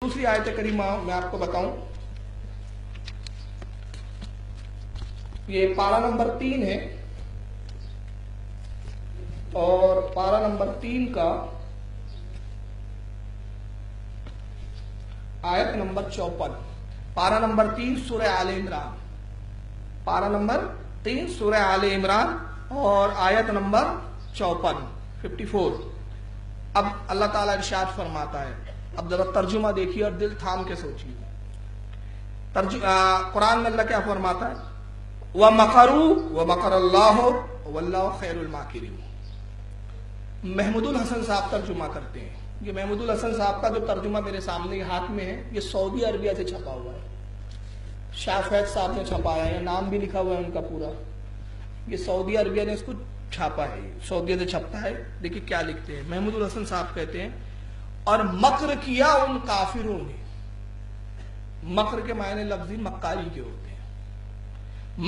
दूसरी आयत करीमा मैं आपको बताऊं, ये पारा नंबर 3 है और पारा नंबर 3 का आयत नंबर 54। पारा नंबर 3 सूरह आले इमरान, पारा नंबर 3 सूरह आले इमरान और आयत नंबर 54। अब अल्लाह ताला इरशाद फरमाता है, अब जरा तर्जुमा देखिए और दिल थाम के सोचिए। कुरान में अल्लाह क्या फरमाता है, व मकरू व मकरल्लाहु वल्लाहु खैरुल माकिरीन। महमूदुल हसन साहब तर्जुमा करते हैं। ये महमूदुल हसन साहब का जो तर्जुमा मेरे सामने हाथ में है, ये सऊदी अरबिया से छपा हुआ है। शाह फैज साहब ने छपाया है, नाम भी लिखा हुआ है उनका पूरा। ये सऊदी अरबिया ने इसको छापा है, सऊदी से छपता है। देखिए क्या लिखते हैं महमूदुल हसन साहब, कहते हैं और मक्र किया उन काफिरों ने। मक्र के मायने लफ्जी मक्कारी के होते हैं।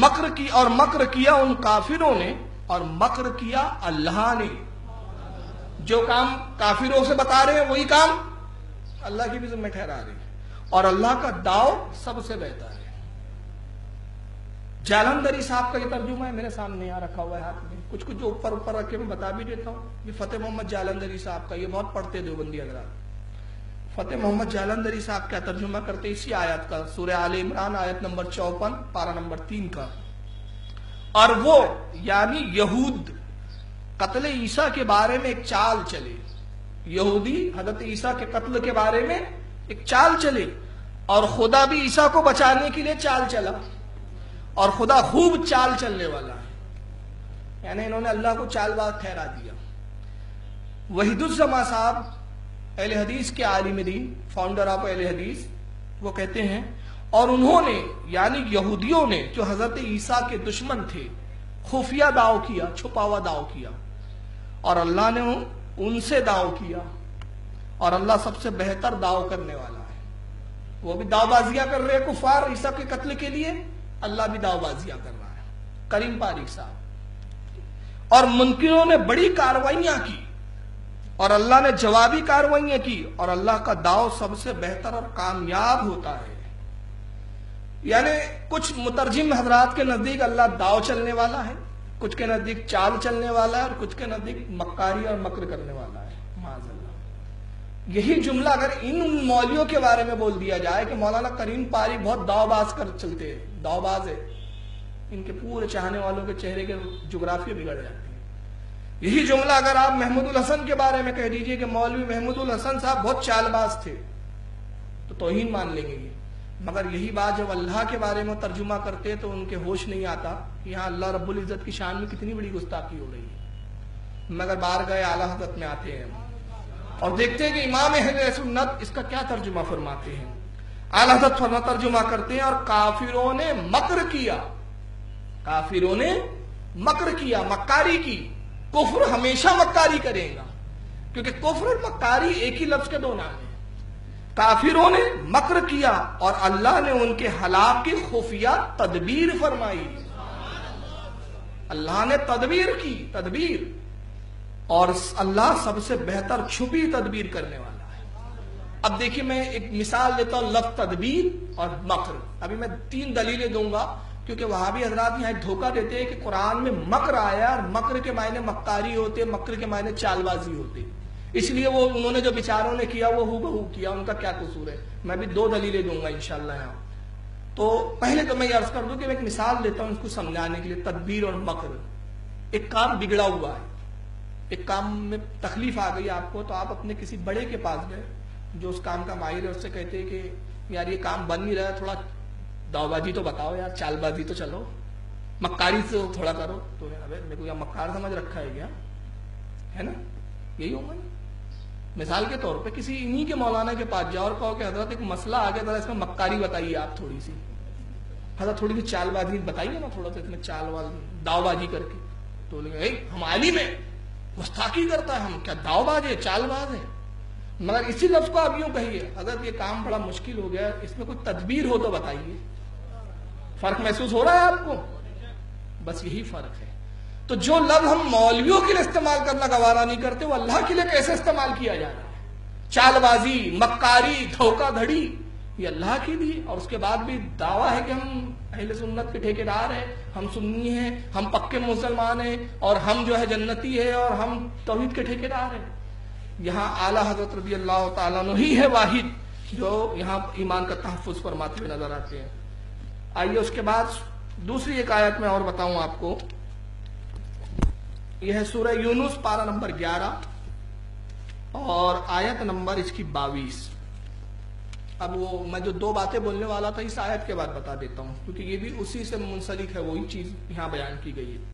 मक्र की और मक्र किया उन काफिरों ने और मक्र किया अल्लाह ने। जो काम काफिरों से बता रहे हैं वही काम अल्लाह की भी जिम्मे ठहरा रहे हैं और अल्लाह का दाव सबसे बेहतर है। जालंधरी साहब का ये तर्जुमा है, मेरे सामने यहाँ रखा हुआ है हाथ में। कुछ कुछ जो ऊपर ऊपर रख के मैं बता भी देता हूँ। ये फतेह मोहम्मद जालंधरी साहब का, ये बहुत पढ़ते देवबंदी हज़रात। फतेह मोहम्मद जालंधरी साहब क्या तर्जुमा करते इसी आयत का, सूरह आले इमरान आयत नंबर 54 पारा नंबर 3 का। और वो यानी यहूद कत्ल ईसा के बारे में एक चाल चले, यहूदी हजरत ईसा के कत्ल के बारे में एक चाल चले और खुदा भी ईसा को बचाने के लिए चाल चला और खुदा खूब चाल चलने वाला है। यानी इन्होंने अल्लाह को चालबाज ठहरा दिया। वहीदुज़्ज़मा साहब अहले हदीस के आलिम दीन, फाउंडर ऑफ अहले हदीस, वो कहते हैं और उन्होंने यानी यहूदियों ने जो हजरत ईसा के दुश्मन थे खुफिया दाव किया, छुपा हुआ दाव किया और अल्लाह ने उनसे दाव किया और अल्लाह सबसे बेहतर दाव करने वाला है। वो भी दावबाजियां कर रहे हैं कुफार ईसा के कत्ल के लिए, अल्लाह भी दावबाजियां कर रहा है। करीम पारिक साहब और मुनकिरों ने बड़ी कार्रवाइयां की और अल्लाह ने जवाबी कार्रवाइयां की और अल्लाह का दाव सबसे बेहतर और कामयाब होता है। यानी कुछ मुतरजिम हजरात के नजदीक अल्लाह दाव चलने वाला है, कुछ के नजदीक चाल चलने वाला है और कुछ के नजदीक मक्कारी और मक्र करने वाला है। माज़अल्लाह, यही जुमला अगर इन मौलियों के बारे में बोल दिया जाए कि मौलाना करीम पारी बहुत दावबाज कर चलते हैं, दावबाज है, इनके पूरे चाहने वालों के चेहरे के जुग्राफिया बिगड़ जाते हैं। यही जुमला अगर आप महमूदुल हसन के बारे में कह दीजिए कि मौलवी महमूदुल हसन साहब बहुत चालबाज थे, तो तौहीन मान लेंगे ये। मगर यही बात जब अल्लाह के बारे में तर्जुमा करते हैं तो उनके होश नहीं आता कि यहाँ अल्लाह रब्बुल इज्जत की शान में कितनी बड़ी गुस्ताखी हो रही है। मगर बार गए आला हज़रत में आते हैं और देखते हैं कि इमाम अहले सुन्नत इसका क्या तर्जुमा फरमाते हैं। आला हज़रत तर्जुमा करते हैं और काफिरों ने मक्र किया, काफिरों ने मक्र किया, मक्कारी की। कुफ्र हमेशा मक्कारी करेगा क्योंकि कुफ्र और मक्कारी एक ही लफ्ज के दो नाम है। काफिरों ने मक्र किया और अल्लाह ने उनके हलाक की खुफिया तदबीर फरमाई। अल्लाह ने तदबीर की, तदबीर, और अल्लाह सबसे बेहतर छुपी तदबीर करने वाला है। अब देखिए मैं एक मिसाल देता हूं लफ्ज तदबीर और मक्र। अभी मैं 3 दलीलें दूंगा क्योंकि वहां भी हजरात यहाँ धोखा देते हैं कि कुरान में मक्र आया और मक्र के मायने मक्कारी होते, मक्र के मायने चालबाजी होते, इसलिए वो उन्होंने जो विचारों ने किया वो हूबहू किया, उनका क्या कसूर है। मैं भी 2 दलीलें दूंगा इंशाअल्लाह यहाँ। तो पहले तो मैं ये अर्ज कर दूं कि मैं एक मिसाल देता हूं इसको समझाने के लिए। तदबीर और मक्र, एक काम बिगड़ा हुआ है, एक काम में तकलीफ आ गई आपको, तो आप अपने किसी बड़े के पास गए जो उस काम का माहिर है, उससे कहते हैं कि यार ये काम बन नहीं रहा है, थोड़ा दावबाजी तो बताओ यार, चालबाजी तो चलो, मक्कारी से थोड़ा करो। तो अबे मेरे को यहाँ मक्कार समझ रखा है क्या, है ना, यही होगा ना। मिसाल के तौर पे किसी इन्हीं के मौलाना के पास जाओ और कहो कि हजरत एक मसला आ गया, जरा इसमें मक्कारी बताइए आप थोड़ी सी, हजरत थोड़ी सी चालबाजी बताइए ना, थोड़ा सा इसमें चाल वाल दावबाजी करके। तो बोलेंगे हम आलिम है, गुस्ताखी करता है, हम क्या दावबाज है, चालबाज है। मगर इसी लफ्ज को आप यूं कहिए, अगर ये काम बड़ा मुश्किल हो गया, इसमें कोई तदबीर हो तो बताइए। फर्क महसूस हो रहा है आपको? बस यही फर्क है। तो जो लफ्ज हम मौलवियों के लिए इस्तेमाल करना गवारा नहीं करते, वो अल्लाह के लिए कैसे इस्तेमाल किया जा रहा है। چال بازی، مکاری، دھوکہ دھڑی، یہ اللہ کے لیے، اور اس کے بعد بھی دعویٰ ہے کہ ہم اہل سنت کے ٹھیکیدار ہیں، ہم سنی ہیں، ہم پکے مسلمان ہیں، اور ہم جو ہے جنتی ہے، اور ہم توحید کے ٹھیکیدار ہیں۔ یہاں اعلیٰ حضرت رضی اللہ تعالیٰ عنہ ہی ہے واحد جو یہاں ایمان کا تحفظ فرماتے ہوئے نظر آتے ہیں۔ آئیے اس کے بعد دوسری ایک آیت میں اور بتاؤں آپ کو، یہ ہے سورہ یونس پارہ نمبر 11 اور آیت نمبر اس کی 22۔ اب وہ میں جو دو باتیں بولنے والا تھا اس آیت کے بعد بتا دیتا ہوں، کیونکہ یہ بھی اسی سے منسلک ہے، وہی چیز یہاں بیان کی گئی ہے۔